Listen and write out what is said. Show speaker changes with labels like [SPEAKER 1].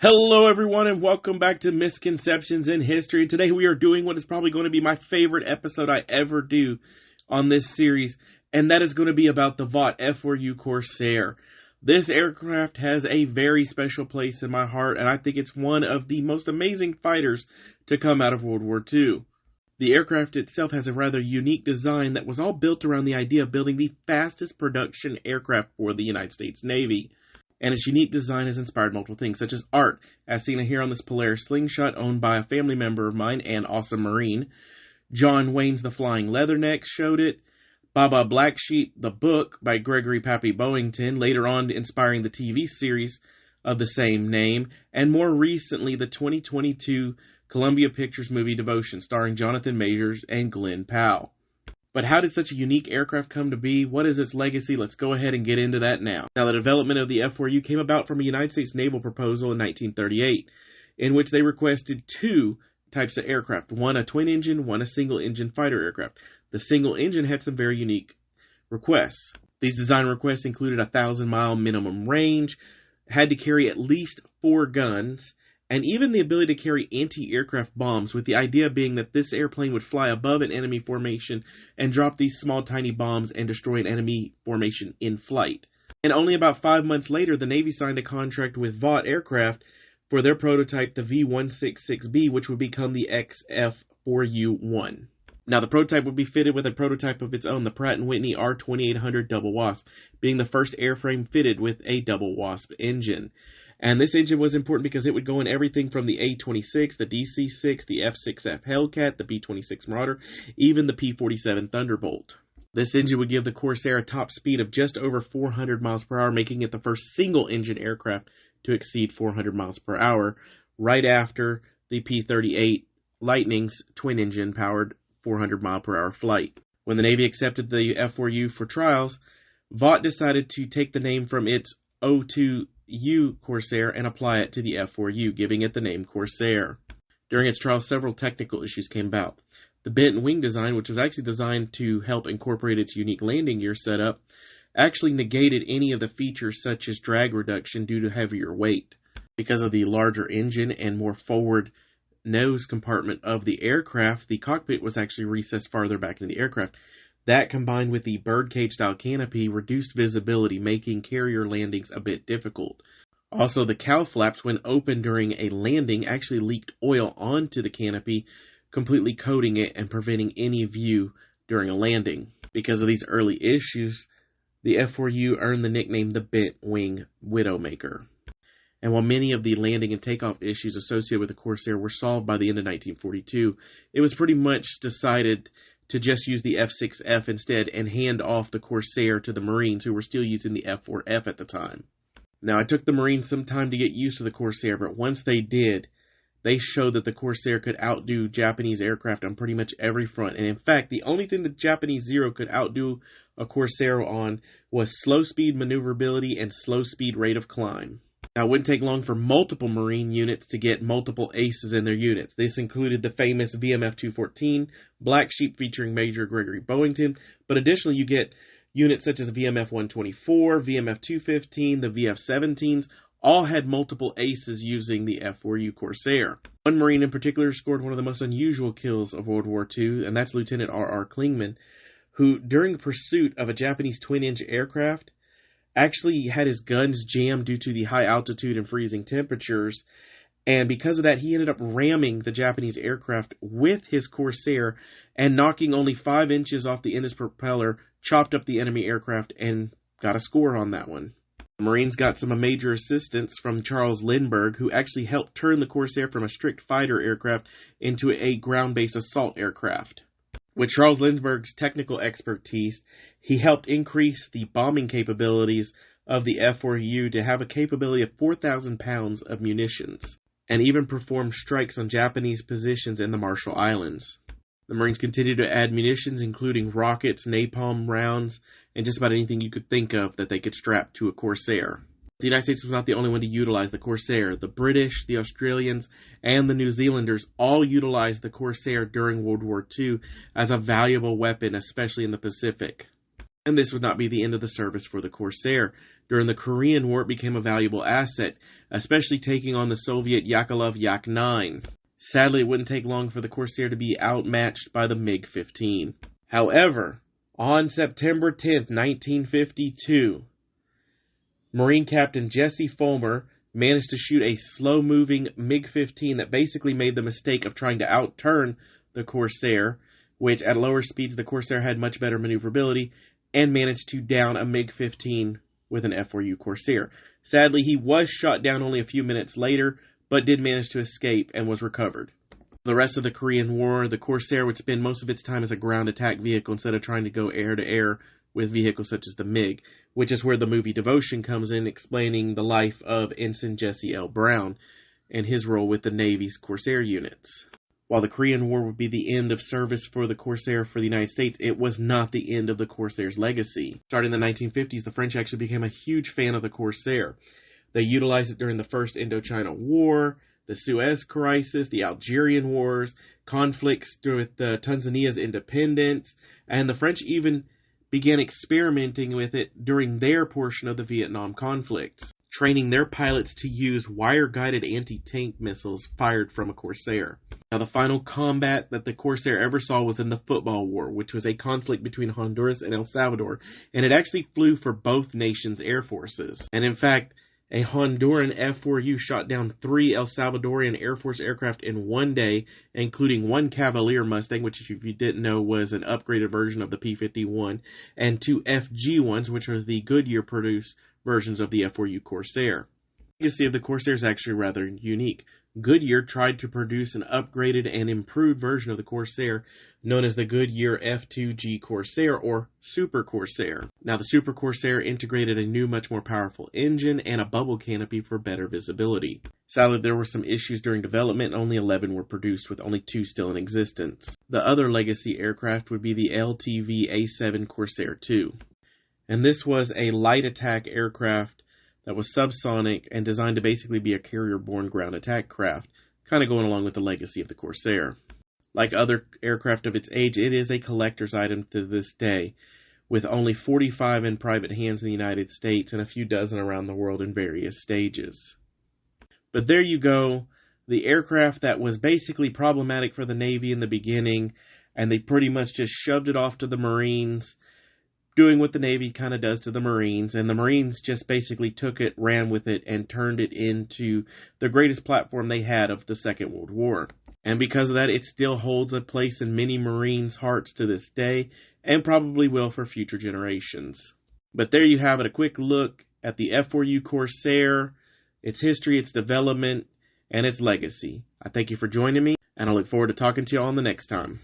[SPEAKER 1] Hello everyone and welcome back to Misconceptions in History. Today we are doing what is probably going to be my favorite episode I ever do on this series, and that is going to be about the Vought F4U Corsair. This aircraft has a very special place in my heart, and I think it's one of the most amazing fighters to come out of World War II. The aircraft itself has a rather unique design that was all built around the idea of building the fastest production aircraft for the United States Navy. And its unique design has inspired multiple things, such as art, as seen here on this Polaris slingshot owned by a family member of mine and awesome Marine. John Wayne's The Flying Leatherneck showed it. Baba Blacksheep, the book by Gregory Pappy Boyington, later on inspiring the TV series of the same name, and more recently the 2022 Columbia Pictures movie Devotion, starring Jonathan Majors and Glenn Powell. But how did such a unique aircraft come to be? What is its legacy? Let's go ahead and get into that now. Now, the development of the F4U came about from a United States naval proposal in 1938, in which they requested two types of aircraft. One a twin-engine, one a single-engine fighter aircraft. The single engine had some very unique requests. These design requests included a 1,000-mile minimum range, had to carry at least 4 guns, and even the ability to carry anti-aircraft bombs, with the idea being that this airplane would fly above an enemy formation and drop these small, tiny bombs and destroy an enemy formation in flight. And only about 5 months later, the Navy signed a contract with Vought Aircraft for their prototype, the V166B, which would become the XF4U-1. Now, the prototype would be fitted with a prototype of its own, the Pratt & Whitney R2800 Double Wasp, being the first airframe fitted with a Double Wasp engine. And this engine was important because it would go in everything from the A-26, the DC-6, the F-6F Hellcat, the B-26 Marauder, even the P-47 Thunderbolt. This engine would give the Corsair a top speed of just over 400 miles per hour, making it the first single-engine aircraft to exceed 400 miles per hour, right after the P-38 Lightning's twin-engine powered 400-mile-per-hour flight. When the Navy accepted the F4U for trials, Vought decided to take the name from its F4U Corsair and apply it to the F4U, giving it the name Corsair. During its trials, several technical issues came about. The bent wing design, which was actually designed to help incorporate its unique landing gear setup, actually negated any of the features such as drag reduction due to heavier weight. Because of the larger engine and more forward nose compartment of the aircraft, the cockpit was actually recessed farther back into the aircraft. That, combined with the birdcage-style canopy, reduced visibility, making carrier landings a bit difficult. Also, the cowl flaps, when opened during a landing, actually leaked oil onto the canopy, completely coating it and preventing any view during a landing. Because of these early issues, the F4U earned the nickname the Bent Wing Widowmaker. And while many of the landing and takeoff issues associated with the Corsair were solved by the end of 1942, it was pretty much decided to just use the F6F instead and hand off the Corsair to the Marines, who were still using the F4F at the time. Now, it took the Marines some time to get used to the Corsair, but once they did, they showed that the Corsair could outdo Japanese aircraft on pretty much every front. And in fact, the only thing the Japanese Zero could outdo a Corsair on was slow speed maneuverability and slow speed rate of climb. Now, it wouldn't take long for multiple Marine units to get multiple aces in their units. This included the famous VMF-214, Black Sheep featuring Major Gregory Boyington, but additionally you get units such as the VMF-124, VMF-215, the VF-17s, all had multiple aces using the F4U Corsair. One Marine in particular scored one of the most unusual kills of World War II, and that's Lieutenant R.R. Klingman, who, during pursuit of a Japanese twin-engine aircraft, actually had his guns jammed due to the high altitude and freezing temperatures, and because of that, he ended up ramming the Japanese aircraft with his Corsair and knocking only 5 inches off the end of his propeller, chopped up the enemy aircraft, and got a score on that one. The Marines got some major assistance from Charles Lindberg, who actually helped turn the Corsair from a strict fighter aircraft into a ground-based assault aircraft. With Charles Lindbergh's technical expertise, he helped increase the bombing capabilities of the F4U to have a capability of 4,000 pounds of munitions, and even performed strikes on Japanese positions in the Marshall Islands. The Marines continued to add munitions, including rockets, napalm rounds, and just about anything you could think of that they could strap to a Corsair. The United States was not the only one to utilize the Corsair. The British, the Australians, and the New Zealanders all utilized the Corsair during World War II as a valuable weapon, especially in the Pacific. And this would not be the end of the service for the Corsair. During the Korean War, it became a valuable asset, especially taking on the Soviet Yakovlev Yak-9. Sadly, it wouldn't take long for the Corsair to be outmatched by the MiG-15. However, on September 10th, 1952, Marine Captain Jesse Fulmer managed to shoot a slow-moving MiG-15 that basically made the mistake of trying to outturn the Corsair, which at lower speeds the Corsair had much better maneuverability, and managed to down a MiG-15 with an F4U Corsair. Sadly, he was shot down only a few minutes later, but did manage to escape and was recovered. The rest of the Korean War, the Corsair would spend most of its time as a ground attack vehicle instead of trying to go air-to-air with vehicles such as the MiG, which is where the movie Devotion comes in, explaining the life of Ensign Jesse L. Brown and his role with the Navy's Corsair units. While the Korean War would be the end of service for the Corsair for the United States, it was not the end of the Corsair's legacy. Starting in the 1950s, the French actually became a huge fan of the Corsair. They utilized it during the First Indochina War, the Suez Crisis, the Algerian Wars, conflicts with Tanzania's independence, and the French even began experimenting with it during their portion of the Vietnam conflict, training their pilots to use wire-guided anti-tank missiles fired from a Corsair. Now, the final combat that the Corsair ever saw was in the Football War, which was a conflict between Honduras and El Salvador, and it actually flew for both nations' air forces. And in fact, a Honduran F4U shot down 3 El Salvadorian Air Force aircraft in one day, including 1 Cavalier Mustang, which, if you didn't know, was an upgraded version of the P-51, and 2 FG-1s, which are the Goodyear-produced versions of the F4U Corsair. The legacy of the Corsair is actually rather unique. Goodyear tried to produce an upgraded and improved version of the Corsair known as the Goodyear F2G Corsair or Super Corsair. Now, the Super Corsair integrated a new, much more powerful engine and a bubble canopy for better visibility. Sadly, there were some issues during development, and only 11 were produced, with only 2 still in existence. The other legacy aircraft would be the LTV A7 Corsair II. And this was a light attack aircraft that was subsonic and designed to basically be a carrier-borne ground attack craft, kind of going along with the legacy of the Corsair. Like other aircraft of its age, it is a collector's item to this day, with only 45 in private hands in the United States and a few dozen around the world in various stages. But there you go, the aircraft that was basically problematic for the Navy in the beginning, and they pretty much just shoved it off to the Marines, doing what the Navy kind of does to the Marines, and the Marines just basically took it, ran with it, and turned it into the greatest platform they had of the Second World War. And because of that, it still holds a place in many Marines' hearts to this day, and probably will for future generations. But there you have it, a quick look at the F4U Corsair, its history, its development, and its legacy. I thank you for joining me, and I look forward to talking to you all on the next time.